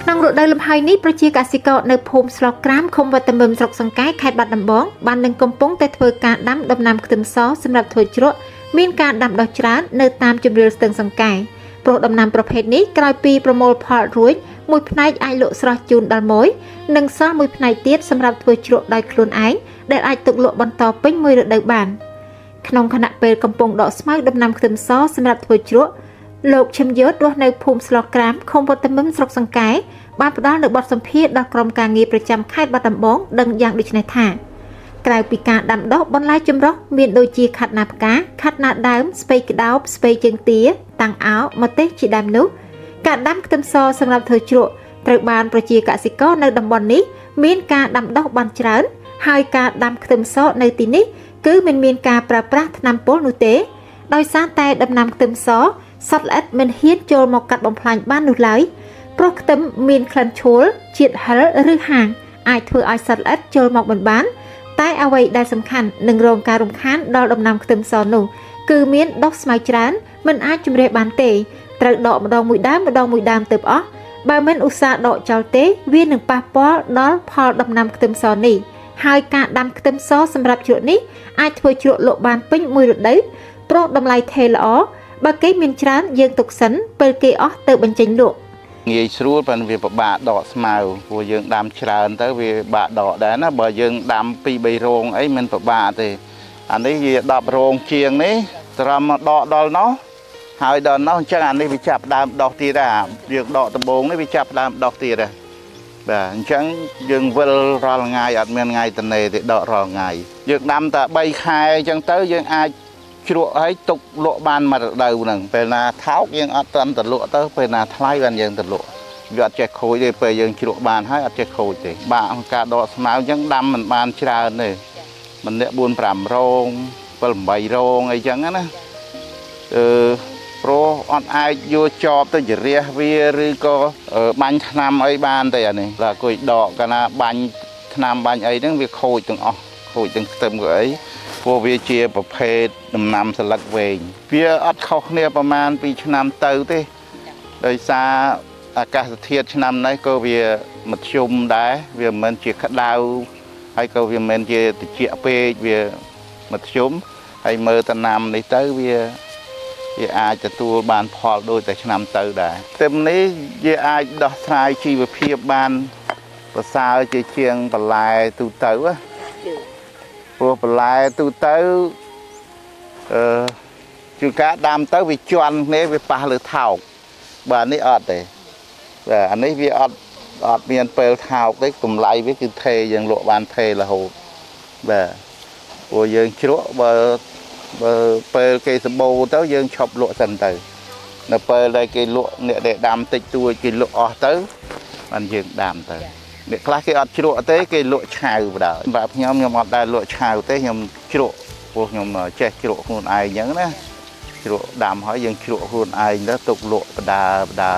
ក្នុងរដូវលំហើយនេះប្រជាកសិករនៅភូមិស្លក្រាមឃុំវត្តមឹមស្រុកសង្កែខេត្តបាត់ដំបងបាននឹងកំពុងតែធ្វើការដាំដំណាំខ្ទឹមសសម្រាប់ធ្វើជ្រក់មានការដាំដុះច្រើននៅតាមជម្រាលស្ទឹងសង្កែព្រោះដំណាំប្រភេទនេះក្រោយពីប្រមូលផលរួចមួយផ្នែកអាចលក់ស្រស់ជូនដល់ម៉ួយនិងសល់មួយផ្នែកទៀតសម្រាប់ធ្វើជ្រក់ដោយខ្លួនឯងដែលអាចទុកលក់បន្តពេញមួយរដូវបានក្នុងខណៈពេលកំពុងដកស្មៅដំណាំខ្ទឹមសសម្រាប់ធ្វើជ្រក់លោកឈឹមយុទ្ធរស់នៅភូមិស្លក្រាមឃុំវត្តមឹមស្រុកសង្កែបានផ្ដល់នូវបទសម្ភាសន៍ដល់ក្រុមការងារប្រចាំខេត្តបាត់ដំបងដឹងយ៉ាងដូចនេះថាក្រៅពីការដាំដុះបន្លែចម្រុះមានដូចជាខាត់ណាផ្កាខាត់ណាដើមស្ពៃក្តោបស្ពៃជើងទាតាំងអោម្ទេសជាដើមនោះការដាំខ្ទឹមសសម្រាប់ធ្វើជ្រក់ត្រូវបានប្រជាកសិករនៅតំបន់នេះមានការដាំដុះបានច្រើនហើយការដាំខ្ទឹមសនៅទីនេះគឺមិនមានការប្រើប្រាស់ថ្នាំពុលនោះទេដោយសារតែដំណាំខ្ទឹមសសត្វល្អិតមិនហ៊ានចូលមកកាត់បំផ្លាញបាននោះឡើយព្រោះខ្ទឹមមានក្លិនឆួលជាតិហឹរឬហាងអាចធ្វើឲ្យសត្វល្អិតចូលមកមិនបានតែអ្វីដែលសំខាន់នឹងរងការរំខានដល់ដំណាំខ្ទឹមសនោះគឺមានដុះស្មៅច្រើនមិនអាចជំរះបានទេត្រូវដកម្ដងមួយដើមទៅអស់បើមិនឧស្សាហ៍ដកចោលទេវានឹងប៉ះពាល់ដល់ផលដំណាំខ្ទឹមសនេះហើយការដាំខ្ទឹមសសម្រាប់ជ្រក់នេះអាចធ្វើជ្រក់លក់បានពេញមួយរដូវព្រោះតម្លៃថេរល្អបើគេមានច្រើនយើងទុកសិនពេលគេអស់ទៅបញ្ចេញលក់ងាយស្រួលប៉ុន្តែវាពិបាកដកស្មៅព្រោះយើងដាំច្រើនទៅវាពិបាកដកដែរណាបើយើងដាំ2 3រងអីមិនពិបាកទេអានេះវា10រងជាងនេះត្រឹមមកដកដល់នោះហើយដល់នោះអញ្ចឹងអានេះវាចាប់ដើមដុះទៀតដែរយើងដកដំបូងនេះវាចាប់ដើមដុះទៀតដែរបាទអញ្ចឹងយើងវិលរាល់ថ្ងៃអត់មានថ្ងៃតនេទេដករាល់ថ្ងៃយើងដាំតែ3ខែអញ្ចឹងទៅយើងអាចជ្រក់ឲ្យទុកលក់បានមួយរដូវហ្នឹងពេលណាថោកយើងអត់ទាន់ទៅលក់ទៅពេលណាថ្លៃបានយើងទៅលក់វាអត់ចេះខូចទេពេលយើងជ្រក់បានហើយអត់ចេះខូចទេបាក់ការដកស្មៅអញ្ចឹងដាំមិនបានច្រើនទេមិនអ្នក4 5រង7 8រងអីចឹងណាព្រោះអត់អាចយកចប់ទៅជ្រះវាឬក៏បាញ់ថ្នាំអីបានទេអានេះតែគួយដកកាលណាបាញ់ថ្នាំបាញ់អីហ្នឹងវាខូចទាំងអស់ខូចទាំងខ្ទឹមក៏អីព្រោះវាជាប្រភេទដំណាំស្លឹកវែងវាអត់ខុសគ្នាប្រមាណ2ឆ្នាំទៅទេដោយសារអាកាសធាតុឆ្នាំនេះក៏វាមធ្យមដែរវាមិនជាក្តៅហើយក៏វាមិនជាត្រជាក់ពេកវាមធ្យមហើយមើលដំណាំនេះទៅវាអាចទទួលបានផលដូចតែឆ្នាំទៅដែរតែនេះវាអាចដោះស្រាយជីវភាពបានប្រសើរជាងបន្លែទូទៅព្រោះបន្លែទូទៅជួនកាលដាំទៅវាជន់គ្នាវាប៉ះលើថោកបាទនេះអត់ទេបាទអានេះវាអត់មានពេលថោកទេកម្លៃវាគឺថេរយើងលក់បានថេររហូតបាទព្រោះយើងជ្រក់បើពេលគេសម្បូរទៅយើងឈប់លក់សិនទៅនៅពេលដែលគេលក់អ្នកដែលដាំតិចតួចគេលក់អស់ទៅបានយើងដាំទៅអ្នកខ្លះគេអត់ជ្រក់ទេគេលក់ឆៅបណ្ដោយបាទខ្ញុំអត់ដែលលក់ឆៅទេខ្ញុំជ្រក់ព្រោះខ្ញុំចេះជ្រក់ខ្លួនឯងអញ្ចឹងណាជ្រក់ដាំហើយយើងជ្រក់ខ្លួនឯងទៅទុកលក់បដា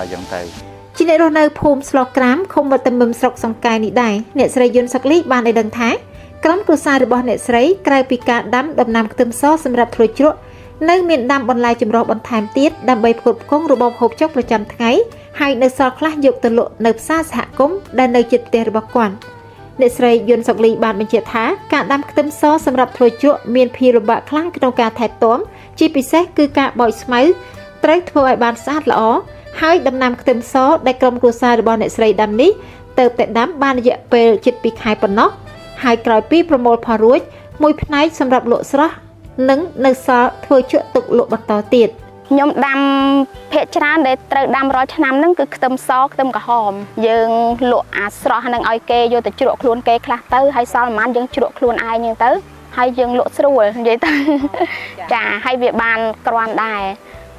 អញ្ចឹងទៅជាអ្នករស់នៅភូមិស្លក្រាមឃុំវត្តមឹមស្រុកសង្កែនេះដែរអ្នកស្រីយុនសុកលីបានឲ្យដឹងថាក្រុមគ្រួសាររបស់អ្នកស្រីក្រៅពីការដាំដំណាំខ្ទឹមសសម្រាប់ធ្វើជ្រក់នៅមានដាំបន្លែចម្រុះបន្ថែមទៀតដើម្បីផ្គត់ផ្គង់របបហូបចុកប្រចាំថ្ងៃហើយនៅសល់ខ្លះយកទៅលក់នៅផ្សារសហគមន៍ដែលនៅជិតផ្ទះរបស់គាត់អ្នកស្រីយុនសុកលីបានបញ្ជាក់ថាការដាំខ្ទឹមសសម្រាប់ធ្វើជ្រក់មានភាពលំបាកខ្លាំងក្នុងការថែទាំជាពិសេសគឺការបោចស្មៅត្រូវធ្វើឲ្យបានស្អាតល្អហើយដំណាំខ្ទឹមសដែលក្រុមគ្រួសាររបស់អ្នកស្រីដាំនេះទៅតែដាំបានរយៈពេលជិត2ខែប៉ុណ្ណោះហើយក្រោយពីប្រមូលផលរួចមួយផ្នែកសម្រាប់លក់ស្រស់និងនៅសល់ធ្វើជក់ទុកលក់បន្តទៀតខ្ញុំដាំភាគច្រើនដែលត្រូវដាំរាល់ឆ្នាំហ្នឹងគឺខ្ទឹមសខ្ទឹមក្រហមយើងលក់អាស្រស់ហ្នឹងឲ្យគេយកទៅជ្រក់ខ្លួនគេខ្លះទៅហើយសល់ប្រហែលយើងជ្រក់ខ្លួនឯងហ្នឹងទៅហើយយើងលក់ស្រួលនិយាយទៅចាហើយវាបានក្រាន់ដែរ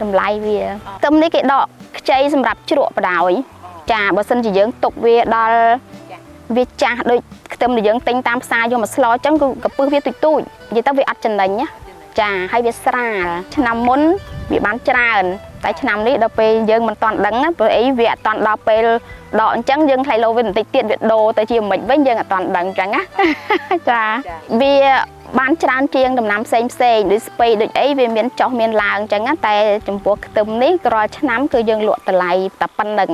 តម្លៃវាខ្ទឹមនេះគេដកខ្ចីសម្រាប់ជ្រក់បដ ாய் ចាបើសិនជាយើងទុកវាដល់វាចាស់ដូចខ្ទឹមដែលយើងទិញតាមផ្សារយកមកស្លអញ្ចឹងគឺកពឹសវាទូចនិយាយទៅវាអត់ចំណេញណាចាហើយវាស្រាលឆ្នាំមុនវាបានច្រើន តែឆ្នាំនេះដល់ពេលយើងមិនតាន់ដឹងព្រោះអីវាអត់តាន់ដល់ពេលដកអញ្ចឹងយើងថ្លៃលោវាបន្តិចទៀតវាដូរទៅជាមិនវិញយើងអត់តាន់ដឹងអញ្ចឹងណាចាវាបានច្រើនជាងដំណាំផ្សេងដូចស្ពៃដូចអីវាមានចុះមានឡើងអញ្ចឹងតែចំពោះខ្ទឹមនេះរាល់ឆ្នាំគឺយើងលក់តម្លៃតែប៉ុណ្្នឹង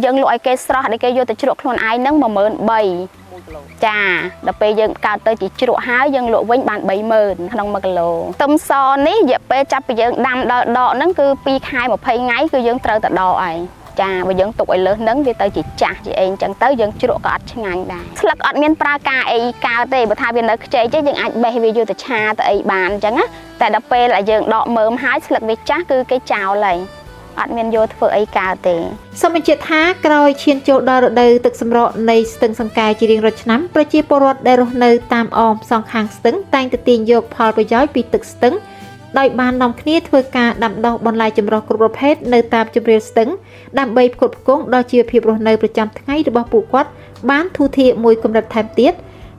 យើងលក់ឲ្យគេស្រស់ឲ្យគេយកទៅជ្រក់ខ្លួនឯងហ្នឹង13000ចាដល់ពេលយើងកើតទៅជាជ្រក់ហើយយើងលក់វិញបាន30000ក្នុង1គីឡូខ្ទឹមសនេះរយៈពេលចាប់ពីយើងដាំដល់ដកហ្នឹងគឺ2ខែ20ថ្ងៃគឺយើងត្រូវទៅដកហើយចាបើយើងទុកឲ្យលើសហ្នឹងវាទៅជាចាស់ជាអីអញ្ចឹងទៅយើងជ្រក់ក៏អត់ឆ្ងាញ់ដែរស្លឹកអត់មានប្រើការអីកើតទេបើថាវានៅខ្ចីទេយើងអាចបេះវាយកទៅឆាទៅអីបានអញ្ចឹងណាតែដល់ពេលដែលយើងដកមើមហើយស្លឹកវាចាស់គឺគេចោលហើយអត់មានយកធ្វើអីកើតទេសូមបញ្ជាក់ថាក្រោយឈានចូលដល់រដូវទឹកសម្រក់នៃស្ទឹងសង្កែជារៀងរាល់ឆ្នាំប្រជាពលរដ្ឋដែលរស់នៅតាមអមសងខាងស្ទឹងតែងតែទាញយកផលប្រយោជន៍ពីទឹកស្ទឹងដោយបាននាំគ្នាធ្វើការដាំដុះបន្លែចម្រុះគ្រប់ប្រភេទនៅតាមជម្រាលស្ទឹងដើម្បីផ្គត់ផ្គង់ដល់ជីវភាពរស់នៅប្រចាំថ្ងៃរបស់ពួកគាត់បានធូរធារមួយកម្រិតថែមទៀត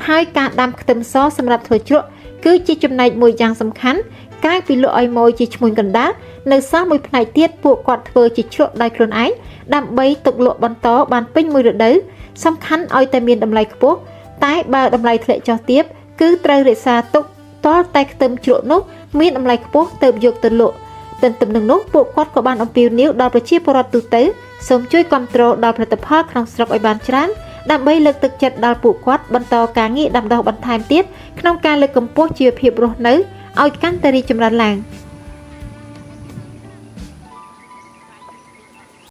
ហើយការដាំខ្ទឹមសសម្រាប់ធ្វើជ្រក់គឺជាចំណែកមួយយ៉ាងសំខាន់ក្រៅពីលក់ឲ្យម៉ូយជាឈ្មួញកណ្ដាលនៅសល់មួយផ្នែកទៀតពួកគាត់ធ្វើជាជ្រក់ដោយខ្លួនឯងដើម្បីទុកលក់បន្តបានពេញមួយរដូវសំខាន់ឲ្យតែមានតម្លៃខ្ពស់តែបើតម្លៃធ្លាក់ចុះទាបគឺត្រូវរក្សាទុកតលតែខ្ទឹមជ្រក់នោះមានតម្លៃខ្ពស់ទើបយកទៅលក់ទន្ទឹមនឹងនោះពួកគាត់ក៏បានអំពាវនាវដល់ប្រជាពលរដ្ឋទូទៅសូមជួយគាំទ្រដល់ផលិតផលក្នុងស្រុកឲ្យបានច្រើនដើម្បីលើកទឹកចិត្តដល់ពួកគាត់បន្តការងារដាំដុះបន្ថែមទៀតក្នុងការលើកកម្ពស់ជីវភាពរស់នៅឲ្យកាន់តែរីកចម្រើនឡើង